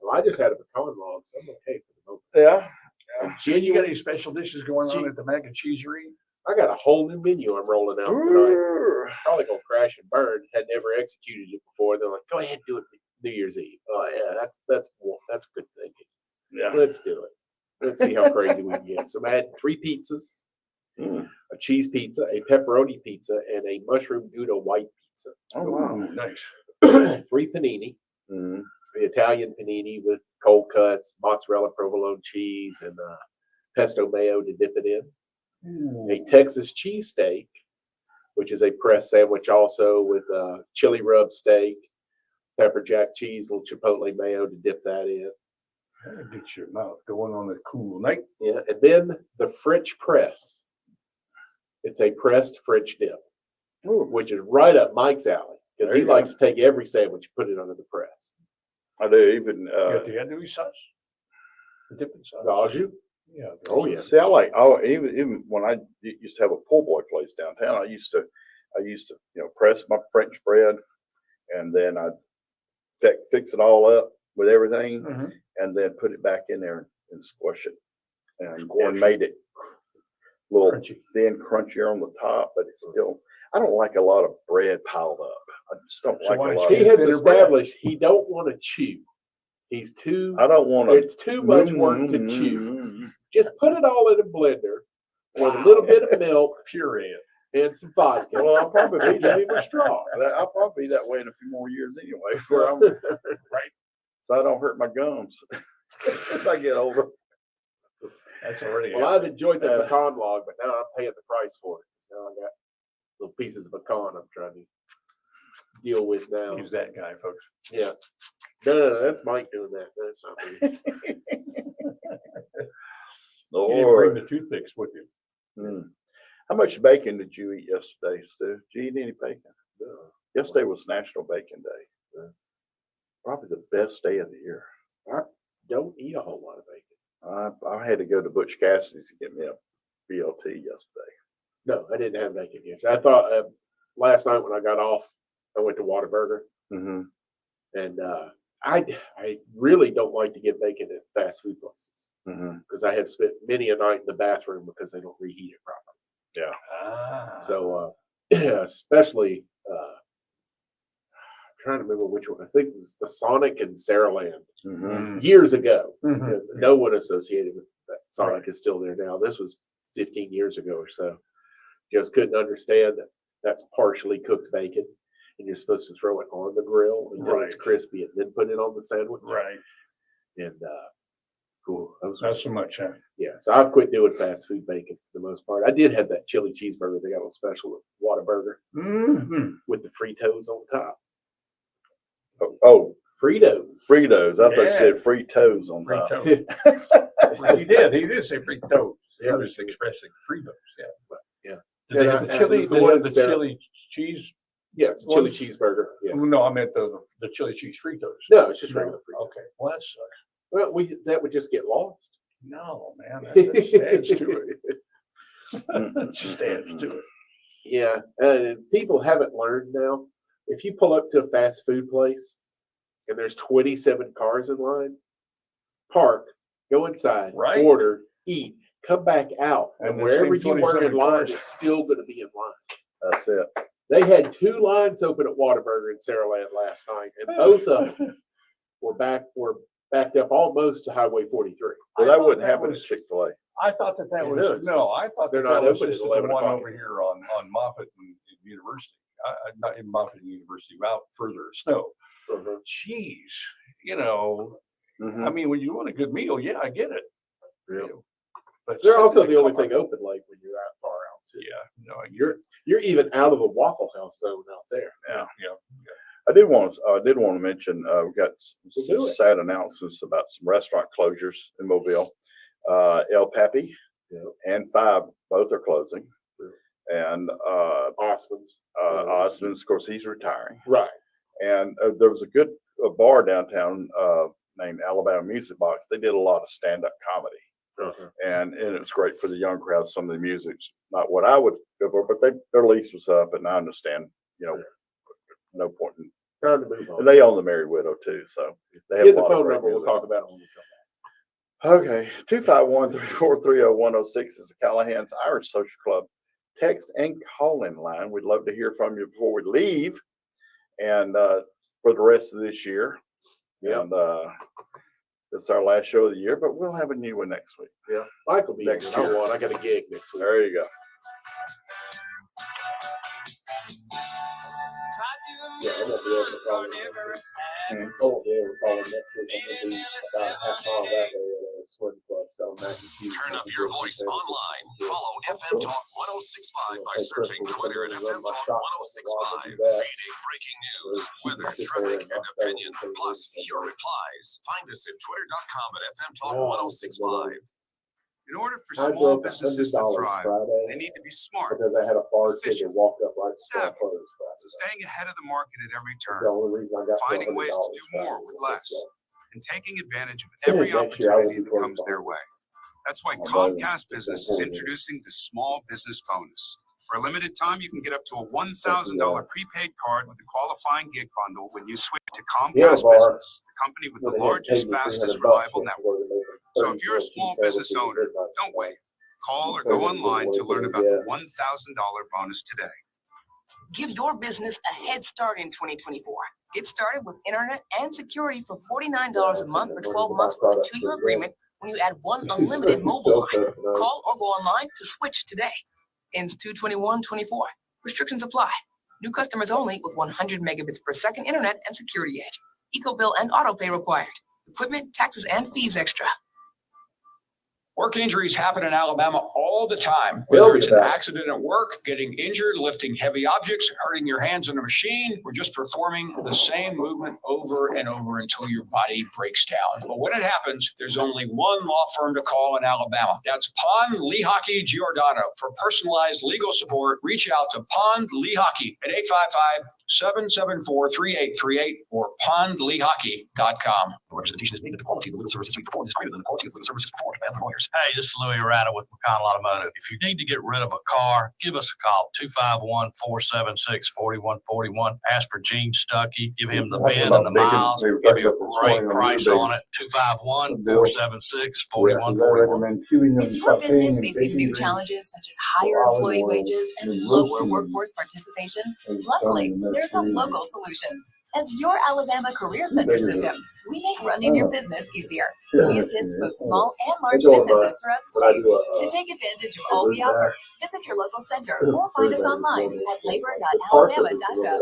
Well, I just had a pecan log, so I'm okay for the moment. Yeah. You got any special dishes going on at the mac and cheesery? I got a whole new menu I'm rolling out tonight. Probably gonna crash and burn. Had never executed it before. They're like, go ahead and do it New Year's Eve. Oh yeah, that's good thinking. Yeah. Let's do it. Let's see how crazy we can get. So I had 3 pizzas, a cheese pizza, a pepperoni pizza, and a mushroom Gouda white pizza. Oh, wow. Ooh, nice. 3 panini, Mhm. the Italian panini with cold cuts, mozzarella provolone cheese, and pesto mayo to dip it in. A Texas cheesesteak, which is a pressed sandwich also with chili rub steak, pepper jack cheese, little chipotle mayo to dip that in. That'll get your mouth going on a cool night. Yeah, and then the French press. It's a pressed French dip, which is right up Mike's alley because There he you go. likes to take every sandwich, put it under the press. I do even, You got the andouille sauce? The dipping sauce? Au jus? Yeah. Oh, yeah. see, I like, even when I used to have a po' boy place downtown, I used to, press my French bread and then I'd fix it all up with everything Mhm. and then put it back in there and squash it. And Squash it. made it little Crunchy. thin, crunchier on the top, but it's still, I don't like a lot of bread piled up. I just don't So like why a don't lot He of, has thinner bread. established he don't want to chew. He's too. I don't want to. It's too much work to chew. Mm-hmm. Just put it all in a blender with a little bit of milk Puree it. and some vodka. Well, I'll probably be And give that. him a straw. I'll probably be that way in a few more years anyway, where I'm right, so I don't hurt my gums as I get older. That's already. Well, I've enjoyed the Yeah. pecan log, but now I'm paying the price for it. So now I got little pieces of pecan I'm trying to deal with now. He's that guy, folks. Yeah. No, that's Mike doing that. That's not me. You didn't bring Lord. the toothpicks with you. Mm. How much bacon did you eat yesterday, Stu? Did you eat any bacon? Yesterday was National Bacon Day. Probably the best day of the year. Don't eat a whole lot of bacon. I had to go to Butch Cassidy's to get me a BLT yesterday. No, I didn't have bacon yet. So I thought last night when I got off, I went to Whataburger, Mm-hmm. and I really don't like to get bacon at fast food places Mm-hmm. because I have spent many a night in the bathroom because they don't reheat it properly. Ah. So especially I'm trying to remember which one. I think it was the Sonic and Saraland Mm-hmm. years ago. Mhm. No one associated with that. Sonic is still there now. This was 15 years ago or so. Just couldn't understand that that's partially cooked bacon and you're supposed to throw it on the grill until it's Right. crispy and then put it on the sandwich. Right. And cool. Those Not so much, huh? yeah. So I've quit doing fast food bacon for the most part. I did have that chili cheeseburger. They got a special at Whataburger Mm-hmm. with the Fritos on top. Oh, Fritos. Fritos. I thought you Yeah. said Fritos on Free top. toast. Well, he did say free toast. He Yeah. was expressing free toast, yeah. Yeah. Did they Yeah, have the that chili, was the they one had the that Sarah- chili cheese? Yeah, it's a chili Ones? cheeseburger. Yeah. No, I meant the chili cheese Fritos. No, it's just regular Fritos. Okay, well, that sucks. Well, that would just get lost. No, man, that just adds to it. Mm-mm. It just adds to it. Yeah, and people haven't learned now. If you pull up to a fast food place and there's 27 cars in line, park, go inside, Right. order, eat, come back out, And and the wherever same you were 27 in line cars. is still going to be in line. That's it. They had 2 lines open at Whataburger in Saraland last night, and both of them were backed up almost to Highway 43. Well, I that thought wouldn't that happen at was- Chick-fil-A. I thought that It was, is, no, 'cause I thought they're that not that was open at just the 11 one o'clock. over here on Moffett and University. Not in Moffett and University, out further snow. Uh-huh. Jeez, you know, Mhm. I mean, when you want a good meal, yeah, I get it. Yeah. You know, but They're sitting also in the only car- thing open late when you're out far out too. Yeah, no, I get You're even out of the Waffle House zone out there. yeah. I did want to mention, we got We'll some do it. sad announcements about some restaurant closures in Mobile. El Papi Yeah. and Five, both are closing. And Osmonds. Osmond's, of course, he's retiring. Right. And there was a good bar downtown named Alabama Music Box. They did a lot of stand-up comedy. Uh-huh. And it was great for the young crowd. Some of the music's not what I would go for, but their lease was up, and I understand, no point in. Time to move on. And they own the Merry Widow too, so they have Get a the lot of phone great number. We'll music. talk about it when we come back. Okay, 251-343-0106 is the Callahan's Irish Social Club. text and call-in line. We'd love to hear from you before we leave and for the rest of this year. Yep. And this is our last show of the year, but we'll have a new one next week. Yeah, Mike will be Next next year. I got a gig next week. There you go. Yeah, I'm gonna be able to call him. Oh, yeah, we're calling next week. I'm gonna be about a half mile that way at a swim club selling mac and cheese. Turn up your voice online. Follow FM Talk 1065 by searching Twitter at FM Talk 1065. Reading breaking news, weather, traffic, and opinion, plus your replies. Find us at twitter.com at FM Talk 1065. In order for I small drove businesses to $100 thrive, Friday they need to be smart, because I had a bar kid that efficient, walked up right before I savvy, closed Friday. staying ahead of the market at every That's the turn, only reason I got finding ways to $100 do more Friday. with less, and taking advantage of Next every year, I will opportunity be that comes $25. their way. That's why Oh, Comcast man. Business is introducing the Small Business Bonus. For a limited time, you can get up to a $1,000 prepaid card with a qualifying gig bundle when you switch to Yeah, Comcast bar. Business, the company with Well, the they had largest, paid me fastest, $300 reliable just network. to make them So if you're a 30 small days business before owner, midnight. don't wait. Call or go online to learn about the $1,000 bonus today. Give your business a head start in 2024. Get started with internet and security for $49 a month for 12 months with a 2-year agreement when you add one unlimited mobile line. Call or go online to switch today. Ends 2/21/24. Restrictions apply. New customers only with 100 megabits per second internet and security edge. EcoBill and autopay required. Equipment, taxes, and fees extra. Work injuries happen in Alabama all the time, Tell whether me it's an about it. accident at work, getting injured, lifting heavy objects, hurting your hands on a machine, or just performing the same movement over and over until your body breaks down. But when it happens, there's only one law firm to call in Alabama. That's Pond Lehocky Giordano. For personalized legal support, reach out to Pond Lehocky at 855-774-3838 or pondlehocky.com. The representation is made that the quality of the legal services we perform is greater than the quality of legal services performed by other lawyers. Hey, this is Louis Arata with McConnell Automotive. If you need to get rid of a car, give us a call, 251-476-4141. Ask for Gene Stuckey. Give him the VIN and the miles. Give you a great price on it. 251-476-4141. Is your business facing new challenges such as higher employee wages and lower workforce participation? Luckily, there's a local solution. As your Alabama Career Center system, we make running your business easier. We assist both small and large businesses throughout the state. To take advantage of all we offer, visit your local center or find us online at labor.alabama.gov.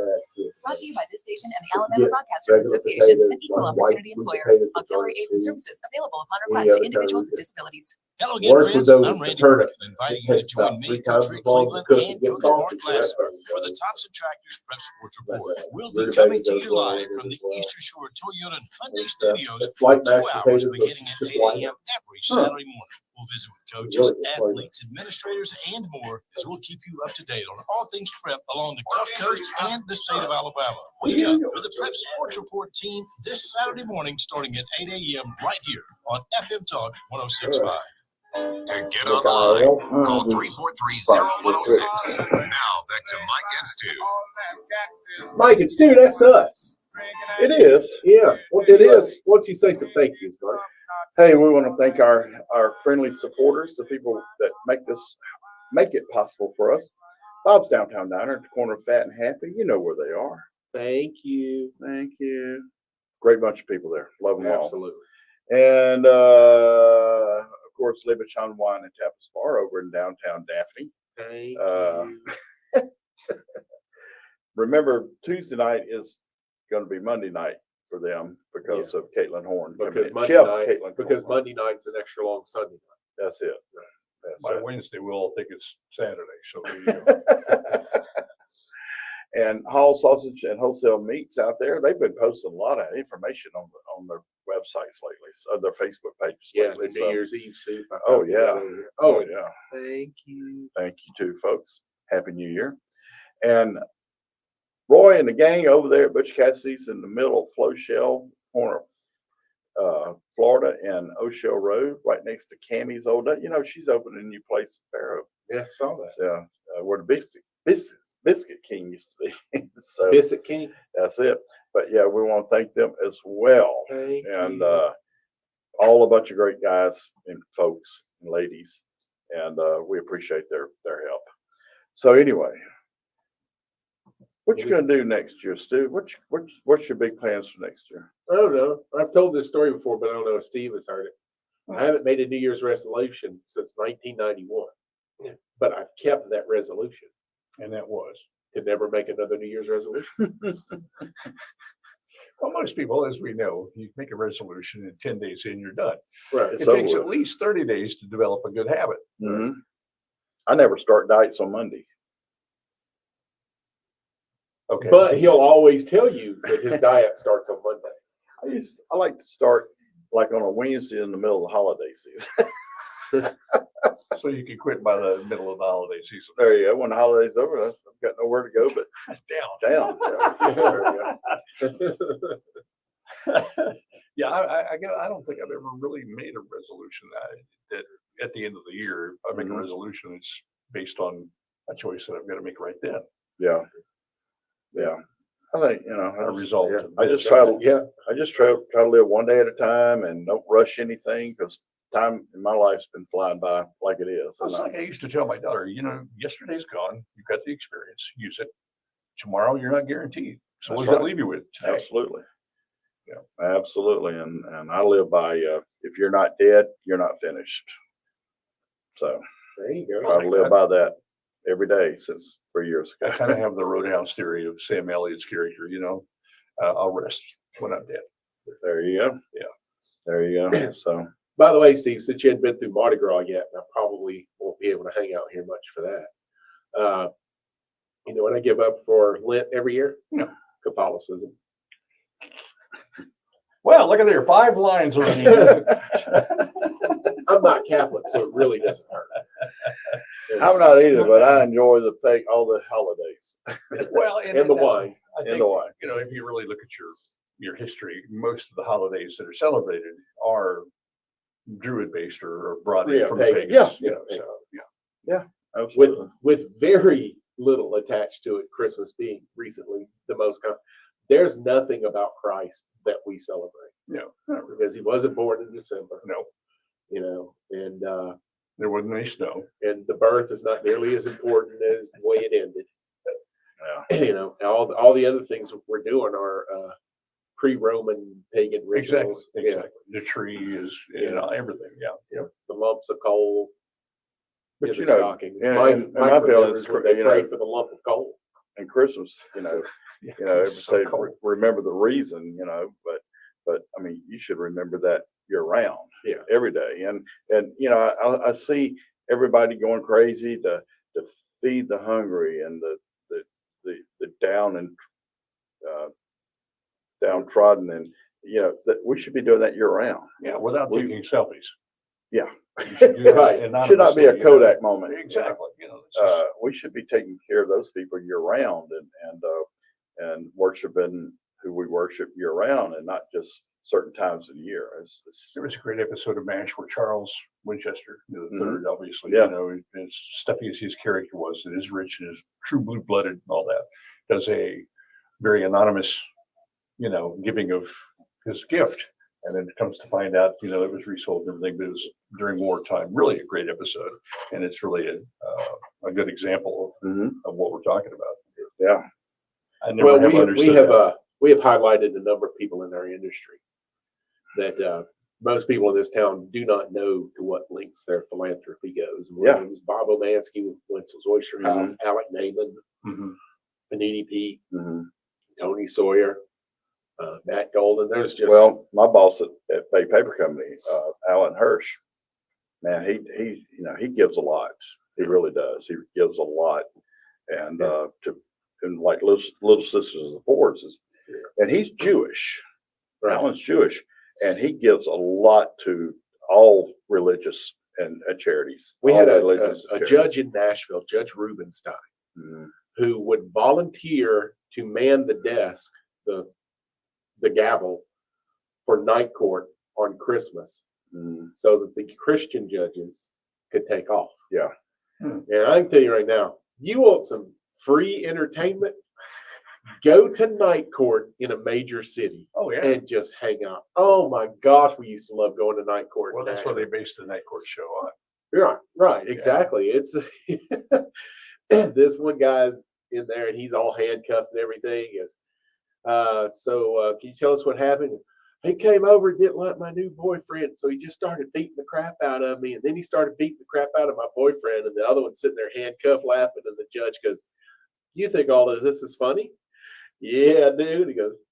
Brought to you by this station and the Alabama Broadcasters Association, an equal opportunity employer. Auxiliary aids and services available upon request to individuals with disabilities. Hello again, Work with friends. those I'm Randy turnips. Burke, inviting you to join me, Coach Rick Cleveland, and Coach Mark Glasser for the Thompson Tractors Prep Sports Report. We'll be coming to you live from the Eastern Shore Toyota and Hyundai Studios for 2 hours beginning at 8 a.m. every Saturday morning. We'll visit with coaches, athletes, administrators, and more as we'll keep you up to date on all things prep along the Gulf Coast and the state of Alabama. Wake up with the Prep Sports Report team this Saturday morning starting at 8 a.m. right here on FM Talk 1065. To get online, call 343-0106. Now back to Mike and Stu. Mike and Stu, that's us. It is. Yeah, it is. Why don't you say some thank yous, Mike? Hey, we want to thank our friendly supporters, the people that make it possible for us. Bob's Downtown Diner at the corner of Fat and Happy. You know where they are. Thank you. Thank you. Great bunch of people there. Love them all. Absolutely. And of course, Libachon Wine and Tapas Bar over in downtown Daphne. Thank you. Remember, Tuesday night is going to be Monday night for them because of Caitlin Horn. Because Monday night's an extra long Sunday night. That's it. By Wednesday, we'll all think it's Saturday, so there you go. And Hall Sausage and Wholesale Meats out there, they've been posting a lot of information on their websites lately, so their Facebook pages Yeah, lately. the New Year's Eve soup. Oh, yeah. Oh, yeah. Thank you. Thank you too, folks. Happy New Year. And Roy and the gang over there at Butch Cassidy's in the middle of Floshell, corner of Florida and O'Shell Road, right next to Cammie's old. You know, she's opening a new place in Faro. Yeah, saw that. Yeah, where the Biscuit King used to be. So Biscuit King. that's it. But yeah, we want to thank them as well. Thank And you. all a bunch of great guys and folks and ladies. And we appreciate their help. So anyway, what you gonna do next year, Stu? What's your big plans for next year? I don't know. I've told this story before, but I don't know if Steve has heard it. I haven't made a New Year's resolution since 1991, but I've kept that resolution And that was. to never make another New Year's resolution. Well, most people, as we know, you make a resolution and 10 days in, you're done. Right. It So takes at least 30 days to develop a good habit. Mhm. I never start diets on Monday. Okay. But he'll always tell you that his diet starts on Monday. I like to start like on a Wednesday in the middle of the holiday season. So you can quit by the middle of the holiday season. There you go. When the holiday's over, I've got nowhere to go but Down. down. There we go. Yeah, I don't think I've ever really made a resolution that at the end of the year, if I make a Mhm. resolution, it's based on a choice that I've got to make right then. Yeah. Yeah. I think, you know, A result. yeah, I just try to live one day at a time and don't rush anything because time in my life's been flying by like it is. So it's like I used to tell my daughter, yesterday's gone. You've got the experience. Use it. Tomorrow, you're not guaranteed. So what That's does that right. leave you with today? Absolutely. Yeah. Absolutely. And I live by, if you're not dead, you're not finished. So There you go. try to live by that every day since 3 years I ago. kind of have the Roadhouse theory of Sam Elliott's character, I'll rest when I'm dead. There you go. Yeah. There you go. So, By the way, Steve, since you hadn't been through Mardi Gras yet, I probably won't be able to hang out here much for that. You know what I give up for Lent every year? No. Catholicism. Well, look at there, 5 lines already. I'm not Catholic, so it really doesn't hurt. I'm not either, but I enjoy all the holidays Well, And the wine. I and think, the wine. if you really look at your history, most of the holidays that are celebrated are Druid based or brought in Yeah, from the pagan. pagans. Yeah, So, Absolutely. With very little attached to it, Christmas being recently the most common. There's nothing about Christ that we celebrate no, not really. because he wasn't born in December, No, and there wasn't any snow. the birth is not nearly as important as the way it ended. Yeah. All the other things we're doing are pre-Roman pagan rituals. Exactly. The tree is, everything. Yeah. Yeah. The lumps of coal. But in you the know, stockings. and Mine my feeling is, remembers when they you know, prayed for the lump of coal. and Christmas, every So say cold. remember the reason, but I mean, you should remember that year round. Yeah. Every day. And I see everybody going crazy to feed the hungry and the down and downtrodden, and that we should be doing that year round. Yeah, without taking selfies. Yeah. You should do that Right. Should not be a anonymously, Kodak moment. Exactly. It's just- We should be taking care of those people year round and worshiping who we worship year round and not just certain times of the year. There was a great episode of MASH where Charles Winchester, the third, obviously, Yeah. as stuffy as his character was, and as rich and as true blue-blooded and all that, does a very anonymous, giving of his gift. And then it comes to find out, it was resold and everything, but it was during wartime. Really a great episode. And it's really a good example of what we're talking about. Yeah. I never have understood that. We have highlighted a number of people in our industry that most people in this town do not know to what lengths their philanthropy goes. One of them is Bob Omansky with Wenzel's Oyster House, Alec Naiman, Panini Pete, Tony Sawyer, Matt Golden. There's just My boss at Bay Paper Company, Alan Hirsch, man, he gives a lot. He really does. He gives a lot, and and like Little Sisters of the Poor, and he's Jewish. Right. Alan's Jewish, and he gives a lot to all religious and charities. we all had a religious charities. judge in Nashville, Judge Rubenstein, who would volunteer to man the desk, the gavel for night court on Christmas so that the Christian judges could take off. Yeah. And I can tell you right now, you want some free entertainment? Go to night court in a major city Oh, yeah. and just hang out. Oh my gosh, we used to love going to night court. Well, in that's what they Nashville. based the Night Court show on. Right, exactly. It's this one guy's in there and he's all handcuffed and everything. He goes, can you tell us what happened? He came over and didn't like my new boyfriend, so he just started beating the crap out of me. And then he started beating the crap out of my boyfriend, and the other one's sitting there handcuffed laughing. And the judge goes, "You think all of this is funny?" "Yeah, dude." He goes,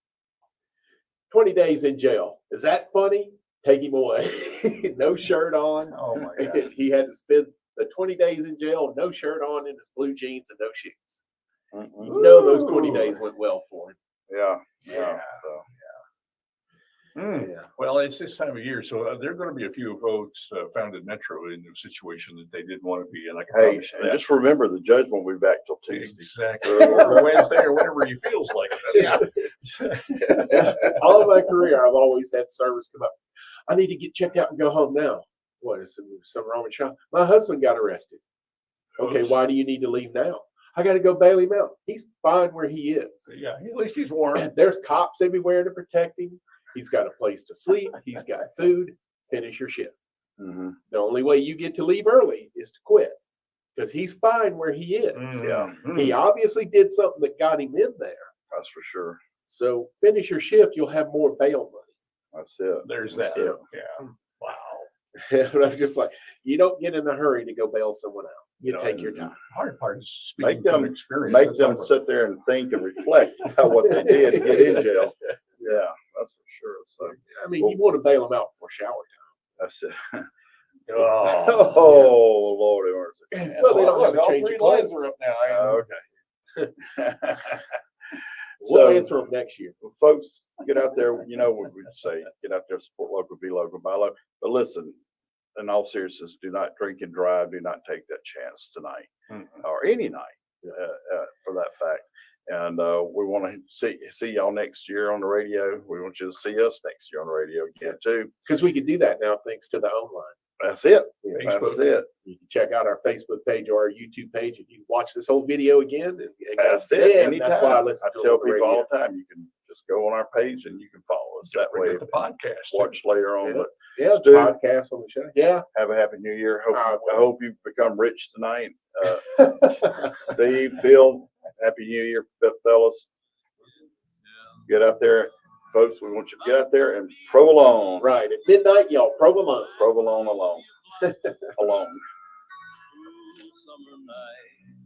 20 days in jail. Is that funny? Take him away. No shirt on. Oh my God. He had to spend the 20 days in jail, no shirt on, in his blue jeans and no shoes. You know those 20 days went well for him. Yeah. Yeah. So. Yeah. Well, it's this time of year, so there are going to be a few folks found in Metro in a situation that they didn't want to be in. I can Hey, promise you and that. just remember the judge won't be back till Tuesday. Exactly. Or Wednesday or whenever he feels like it. All of my career, I've always had servers come up. I need to get checked out and go home now. What is something wrong with child? My husband got arrested. Okay, why do you need to leave now? I got to go bail him out. He's fine where he is. Yeah, at least he's warm. There's cops everywhere to protect him. He's got a place to sleep. He's got food. Finish your shift. Mm-hmm. The only way you get to leave early is to quit because he's fine where he is. Yeah. He obviously did something that got him in there. That's for sure. So finish your shift. You'll have more bail money. That's it. There's That's that. it. Yeah. Wow. And I'm just like, you don't get in a hurry to go bail someone out. You take your time. Hard part is Make speaking from them experience. Make That's them not sit there and think and reflect about what they did to get in jail. Yeah, that's for sure. So I mean, you want to bail them out before shower that's it. Oh, Oh, Lord have mercy. Well, they don't have look, to all change three your lines clothes. are up now. Okay. We'll So, answer them next year. folks, get out there. You know what we say: get out there, support local, be local, buy local. But listen, in all seriousness, do not drink and drive. Do not take that chance tonight or any night, for that fact. And we want to see y'all next year on the radio. We want you to see us next year on the radio again too. Because we can do that now thanks to the online. That's it. Facebook. That's it. You can check out our Facebook page or our YouTube page and you can watch this whole video again. And That's it. man, Anytime. that's why I listen I to tell it on the people all radio. the time, you can just go on our page and you can follow us that way. Forget the podcast. Watch later on. Yeah. But Yeah, Stu, podcast on the show. Yeah. have a happy new year. I I hope you become rich tonight. Steve, Phil, happy new year, fellas. Get out there, folks. We want you to get out there and provolone. Right. At midnight, y'all, provolone. Provolone alone. Alone. Summer night.